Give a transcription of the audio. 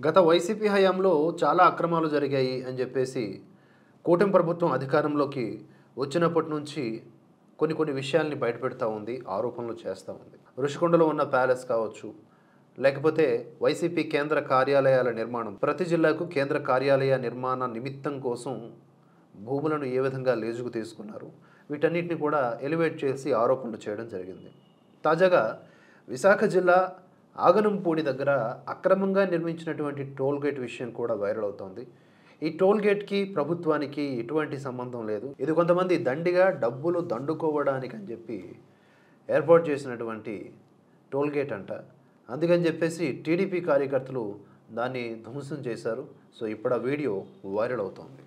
గత వైసీపీ హయాంలో చాలా అక్రమాలు జరిగాయి అని చెప్పేసి కూటమి ప్రభుత్వం అధికారంలోకి వచ్చినప్పటి నుంచి కొన్ని విషయాల్ని బయటపెడతా ఉంది, ఆరోపణలు చేస్తూ ఉంది. ఋషికొండలో ఉన్న ప్యాలెస్ కావచ్చు, లేకపోతే వైసీపీ కేంద్ర కార్యాలయాల నిర్మాణం, ప్రతి జిల్లాకు కేంద్ర కార్యాలయ నిర్మాణ నిమిత్తం కోసం భూములను ఏ విధంగా లీజుకు తీసుకున్నారు, వీటన్నిటిని కూడా ఎలివేట్ చేసి ఆరోపణలు చేయడం జరిగింది. తాజాగా విశాఖ జిల్లా ఆగనంపూడి దగ్గర అక్రమంగా నిర్మించినటువంటి టోల్ గేట్ విషయం కూడా వైరల్ అవుతోంది. ఈ టోల్ గేట్కి ప్రభుత్వానికి ఎటువంటి సంబంధం లేదు, ఇది కొంతమంది దండిగా డబ్బులు దండుకోవడానికి అని చెప్పి ఏర్పాటు చేసినటువంటి టోల్ గేట్ అంట. అందుకని చెప్పేసి టీడీపీ కార్యకర్తలు దాన్ని ధ్వంసం చేశారు. సో ఇప్పుడు ఆ వీడియో వైరల్ అవుతోంది.